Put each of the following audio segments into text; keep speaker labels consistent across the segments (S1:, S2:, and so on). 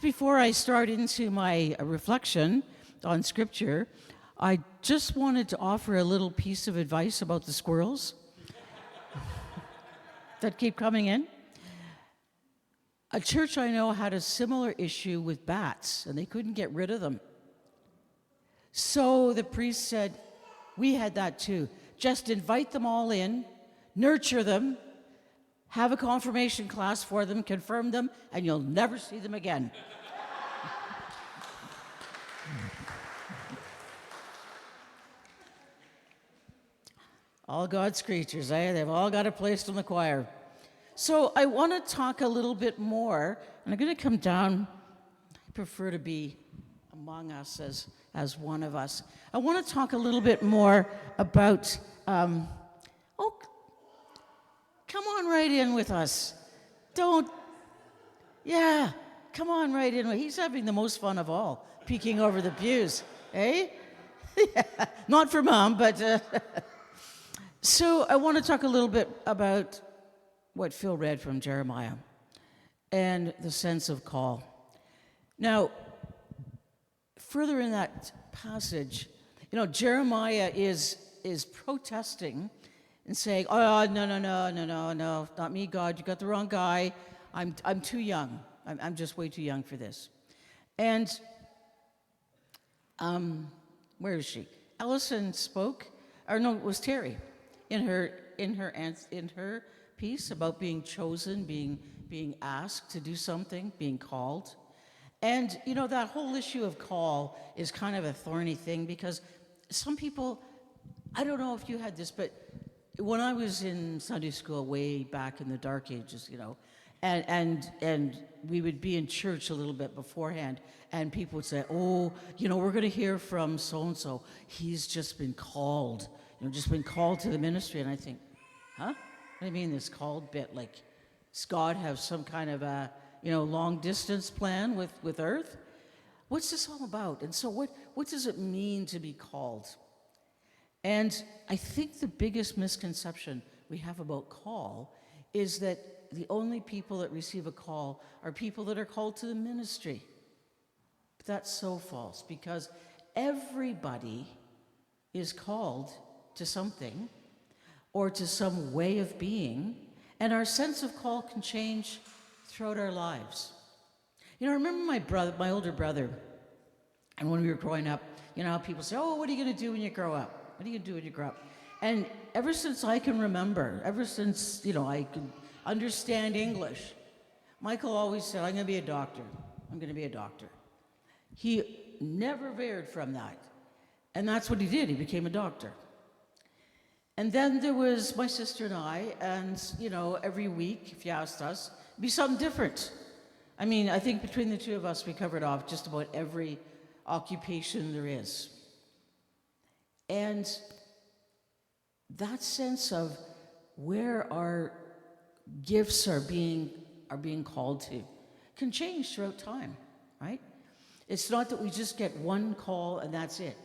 S1: Before I start into my reflection on Scripture, I just wanted to offer a little piece of advice about the squirrels that keep coming in. A church I know had a similar issue with bats, and they couldn't get rid of them. So the priest said, we had that too. Just invite them all in, nurture them, have a confirmation class for them, confirm them, and you'll never see them again. All God's creatures, eh? They've all got a place in the choir. So I want to talk a little bit more, and I'm going to come down. I prefer to be among us as one of us. I want to talk a little bit more about, come on right in with us. Come on right in. He's having the most fun of all, peeking over the pews, eh? Yeah, not for Mom, but... So I want to talk a little bit about what Phil read from Jeremiah and the sense of call. Now, further in that passage, Jeremiah is protesting and saying, "Oh, no, not me, God. You got the wrong guy. I'm too young. I'm just way too young for this." And where is she? Allison spoke, or no, it was Terry. In her piece about being chosen, being asked to do something, being called. And that whole issue of call is kind of a thorny thing because some people, I don't know if you had this, but when I was in Sunday school way back in the dark ages, and we would be in church a little bit beforehand, and people would say, "Oh, we're going to hear from so and so. He's just been called." Just been called to the ministry, and I think, huh? What do you mean this called bit? Like, does God have some kind of a, long distance plan with Earth? What's this all about? And so what does it mean to be called? And I think the biggest misconception we have about call is that the only people that receive a call are people that are called to the ministry. But that's so false, because everybody is called to something or to some way of being, and our sense of call can change throughout our lives. I remember my older brother, and when we were growing up, how people say, "Oh, what are you going to do when you grow up? What are you going to do when you grow up?" And ever since I can remember, ever since I can understand English, Michael always said, "I'm going to be a doctor. I'm going to be a doctor." He never veered from that, and that's what he did. He became a doctor. And then there was my sister and I, and, every week, if you asked us, it'd be something different. I mean, I think between the two of us, we covered off just about every occupation there is. And that sense of where our gifts are being called to can change throughout time, right? It's not that we just get one call and that's it.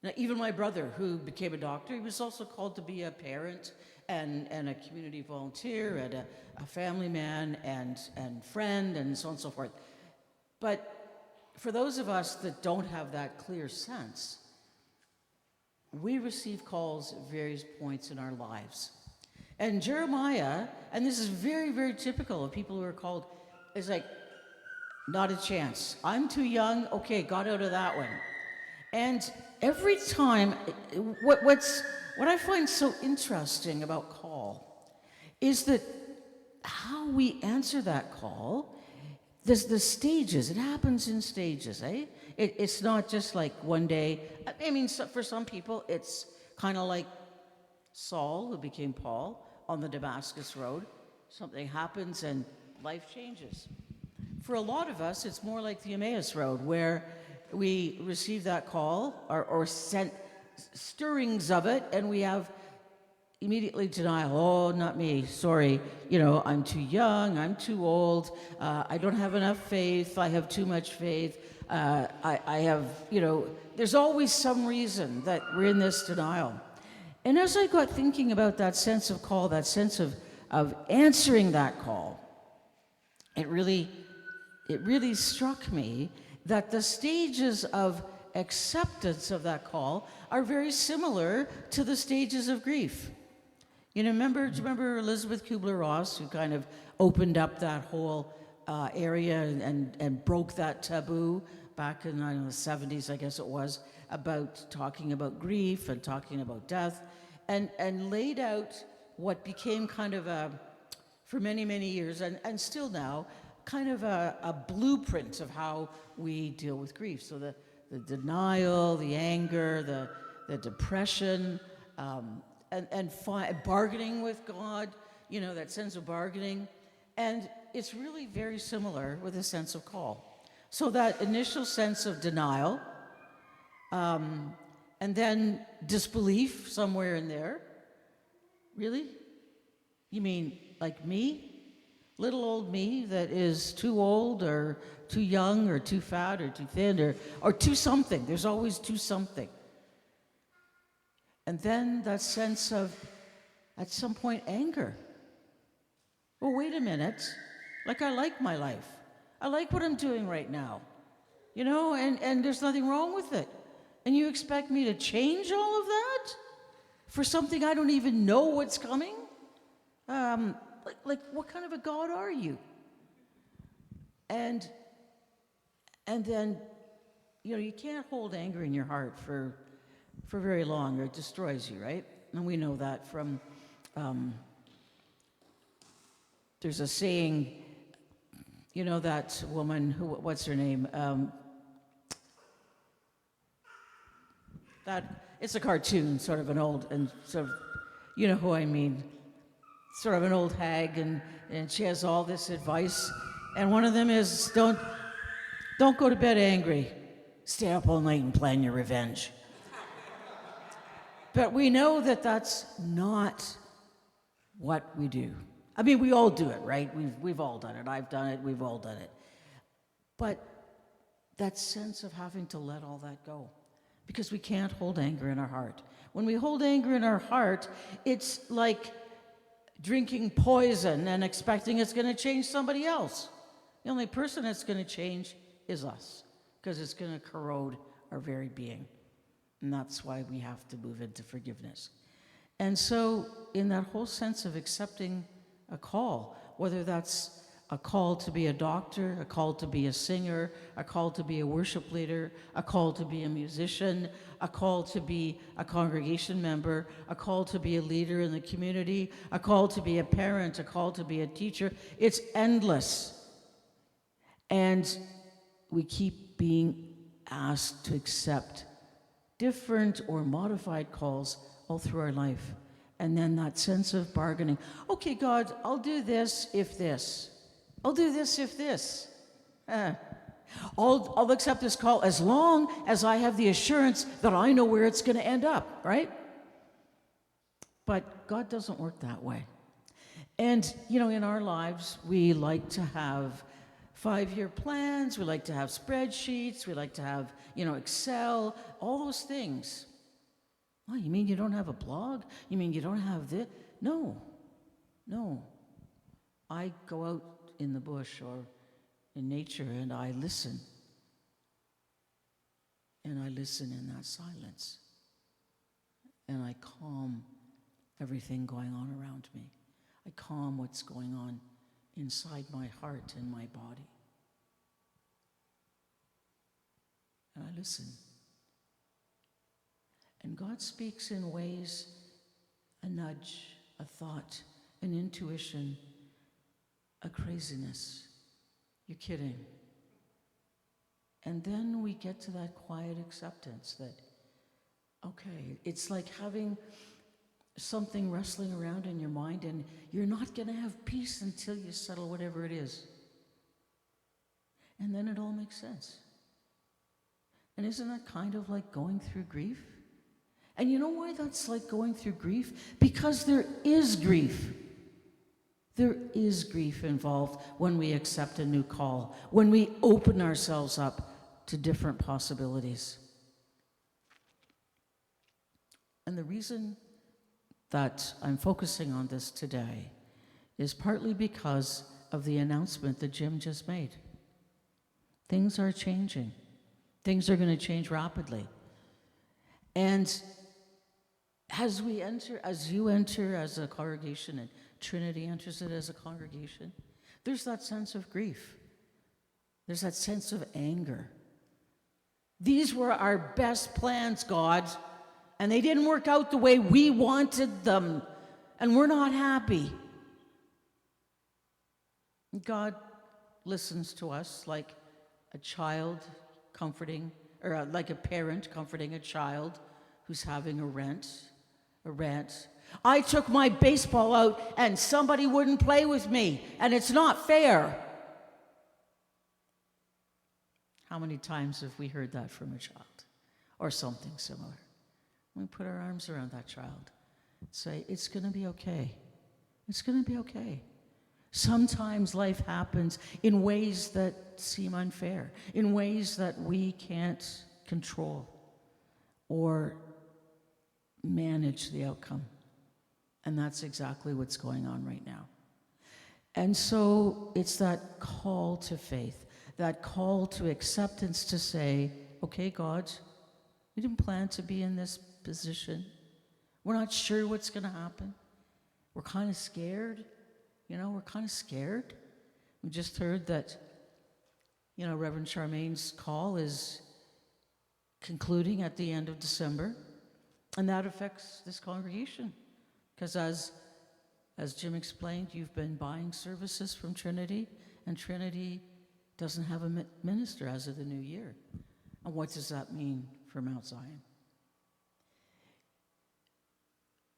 S1: Now, even my brother, who became a doctor, he was also called to be a parent and a community volunteer and a family man and friend and so on and so forth. But for those of us that don't have that clear sense, we receive calls at various points in our lives. And Jeremiah, and this is very, very typical of people who are called, is like, not a chance. I'm too young. Okay, got out of that one. And every time, what I find so interesting about call is that how we answer that call, there's the stages. It happens in stages, eh? It's not just like one day. I mean, for some people, it's kind of like Saul, who became Paul, on the Damascus Road. Something happens and life changes. For a lot of us, it's more like the Emmaus Road, where we receive that call or sent stirrings of it, and we have immediately denial. "Oh, not me. Sorry. I'm too young. I'm too old. I don't have enough faith. I have too much faith. I have, there's always some reason that we're in this denial." And as I got thinking about that sense of call, that sense of answering that call, it really it really struck me that the stages of acceptance of that call are very similar to the stages of grief. You know, do you remember Elizabeth Kubler-Ross, who kind of opened up that whole area and broke that taboo back in, I don't know, the 70s, I guess it was, about talking about grief and talking about death, and laid out what became kind of for many, many years, and still now, kind of a blueprint of how we deal with grief. So the denial, the anger, the depression, and bargaining with God, you know, that sense of bargaining. And it's really very similar with a sense of call. So that initial sense of denial, and then disbelief somewhere in there. Really? You mean like me? Little old me that is too old or too young or too fat or too thin or too something. There's always too something. And then that sense of, at some point, anger. Well, wait a minute. Like, I like my life. I like what I'm doing right now. You know, and there's nothing wrong with it. And you expect me to change all of that for something I don't even know what's coming? Like what kind of a God are you? And then, you know, you can't hold anger in your heart for very long, or it destroys you, right? And we know that from, there's a saying, you know, that woman, what's her name? It's a cartoon, sort of an old, and sort of, you know who I mean, sort of an old hag, and she has all this advice, and one of them is, don't go to bed angry, stay up all night and plan your revenge. But we know that that's not what we do. I mean, we all do it, right? We've all done it. I've done it. We've all done it. But that sense of having to let all that go, because we can't hold anger in our heart. When we hold anger in our heart, it's like drinking poison and expecting it's going to change somebody else. The only person that's going to change is us, because it's going to corrode our very being. And that's why we have to move into forgiveness. And so, in that whole sense of accepting a call, whether that's a call to be a doctor, a call to be a singer, a call to be a worship leader, a call to be a musician, a call to be a congregation member, a call to be a leader in the community, a call to be a parent, a call to be a teacher. It's endless. And we keep being asked to accept different or modified calls all through our life. And then that sense of bargaining. Okay, God, I'll do this if this. I'll do this if this. I'll accept this call as long as I have the assurance that I know where it's going to end up, right? But God doesn't work that way. And, you know, in our lives, we like to have 5-year plans, we like to have spreadsheets, we like to have, you know, Excel, all those things. Oh, you mean you don't have a blog? You mean you don't have this? No. I go out in the bush or in nature and I listen. And I listen in that silence. And I calm everything going on around me. I calm what's going on inside my heart and my body. And I listen. And God speaks in ways, a nudge, a thought, an intuition, a craziness. You're kidding. And then we get to that quiet acceptance that, okay, it's like having something wrestling around in your mind and you're not going to have peace until you settle whatever it is. And then it all makes sense. And isn't that kind of like going through grief? And you know why that's like going through grief? Because there is grief. There is grief involved when we accept a new call, when we open ourselves up to different possibilities. And the reason that I'm focusing on this today is partly because of the announcement that Jim just made. Things are changing. Things are going to change rapidly. And as you enter as a congregation, and Trinity enters it as a congregation, there's that sense of grief. There's that sense of anger. These were our best plans, God, and they didn't work out the way we wanted them, and we're not happy. God listens to us like a child comforting, or like a parent comforting a child who's having a rant. I took my baseball out and somebody wouldn't play with me, and it's not fair. How many times have we heard that from a child or something similar? We put our arms around that child, say, it's going to be okay. It's going to be okay. Sometimes life happens in ways that seem unfair, in ways that we can't control or manage the outcome. And that's exactly what's going on right now. And so it's that call to faith, that call to acceptance to say, okay, God, we didn't plan to be in this position. We're not sure what's going to happen. We're kind of scared. We're kind of scared. We just heard that, Reverend Charmaine's call is concluding at the end of December, and that affects this congregation. Because as Jim explained, you've been buying services from Trinity, and Trinity doesn't have a minister as of the new year. And what does that mean for Mount Zion?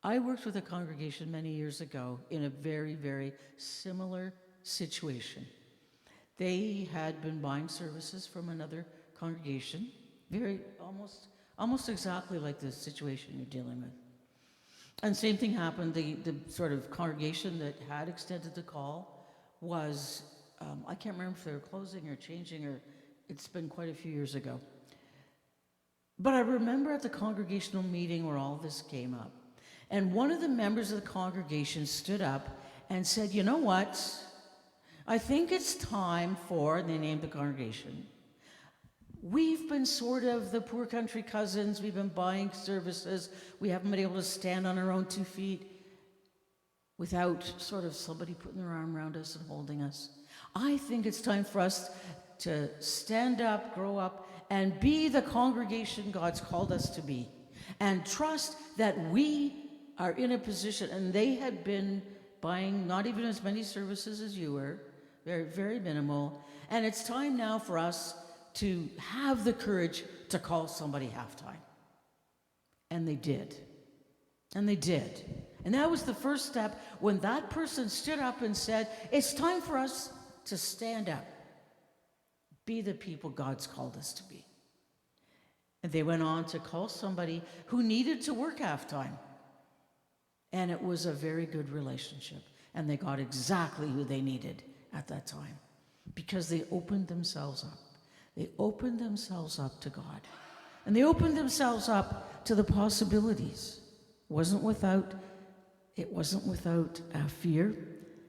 S1: I worked with a congregation many years ago in a very, very similar situation. They had been buying services from another congregation, almost exactly like the situation you're dealing with. And same thing happened. The sort of congregation that had extended the call was, I can't remember if they were closing or changing, or it's been quite a few years ago. But I remember at the congregational meeting where all this came up, and one of the members of the congregation stood up and said, you know what? I think it's time for, and they named the congregation. We've been sort of the poor country cousins. We've been buying services. We haven't been able to stand on our own 2 feet without sort of somebody putting their arm around us and holding us. I think it's time for us to stand up, grow up, and be the congregation God's called us to be. And trust that we are in a position, and they had been buying not even as many services as you were, very, very minimal. And it's time now for us to have the courage to call somebody halftime. And they did. And they did. And that was the first step when that person stood up and said, it's time for us to stand up, be the people God's called us to be. And they went on to call somebody who needed to work halftime. And it was a very good relationship. And they got exactly who they needed at that time because they opened themselves up. They opened themselves up to God. And they opened themselves up to the possibilities. It wasn't without fear,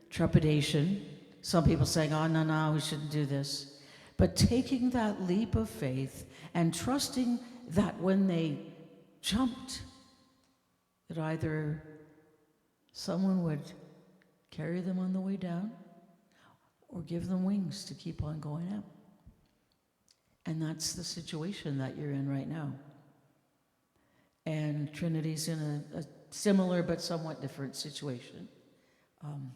S1: trepidation. Some people saying, oh, no, we shouldn't do this. But taking that leap of faith and trusting that when they jumped, that either someone would carry them on the way down or give them wings to keep on going up. And that's the situation that you're in right now. And Trinity's in a similar but somewhat different situation.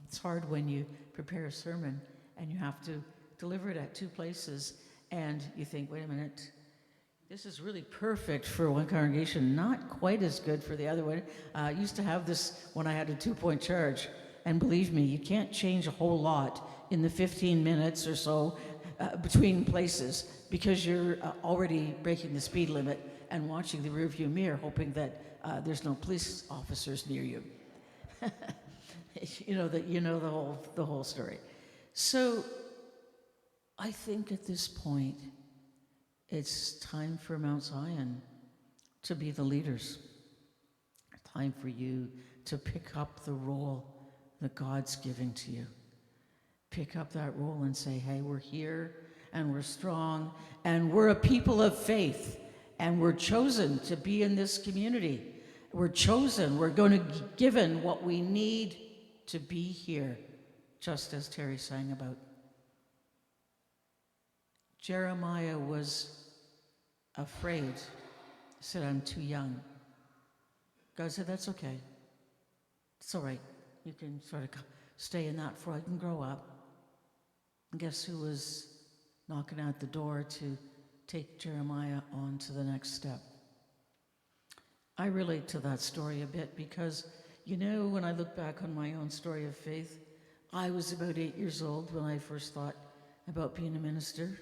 S1: It's hard when you prepare a sermon and you have to deliver it at 2 places and you think, wait a minute, this is really perfect for one congregation, not quite as good for the other one. I used to have this when I had a 2-point charge, and believe me, you can't change a whole lot in the 15 minutes or so between places because you're already breaking the speed limit and watching the rearview mirror, hoping that there's no police officers near you. the whole story. So I think at this point, it's time for Mount Zion to be the leaders. Time for you to pick up the role that God's giving to you. Pick up that role and say, hey, we're here and we're strong, and we're a people of faith, and we're chosen to be in this community. We're chosen. We're going to be given what we need to be here, just as Terry sang about. Jeremiah was afraid. He said, I'm too young. God said, that's okay. It's all right. You can sort of stay in that for I can grow up. And guess who was knocking at the door to take Jeremiah on to the next step? I relate to that story a bit because, you know, when I look back on my own story of faith, I was about 8 years old when I first thought about being a minister.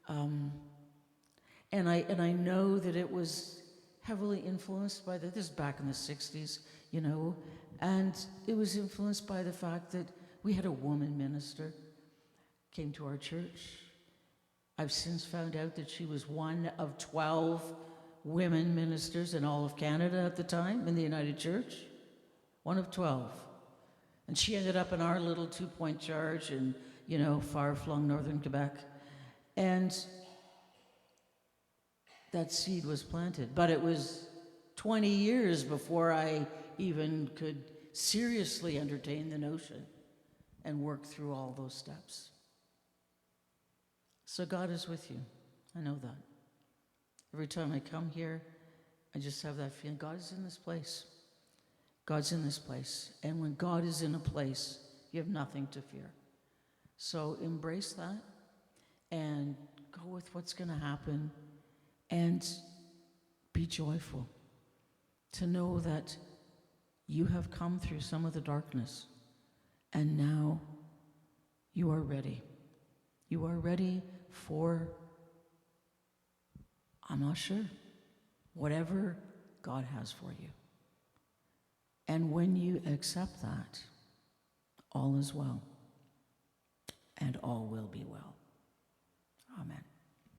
S1: And I know that it was heavily influenced by this is back in the 60s, you know, and it was influenced by the fact that we had a woman minister came to our church. I've since found out that she was one of 12 women ministers in all of Canada at the time in the United Church. One of 12. And she ended up in our little 2-point charge in, you know, far-flung northern Quebec. And that seed was planted. But it was 20 years before I even could seriously entertain the notion and work through all those steps. So God is with you. I know that. Every time I come here, I just have that feeling God is in this place. God's in this place. And when God is in a place, you have nothing to fear. So embrace that and go with what's going to happen and be joyful to know that you have come through some of the darkness and now you are ready. You are ready for, I'm not sure, whatever God has for you. And when you accept that, all is well, and all will be well.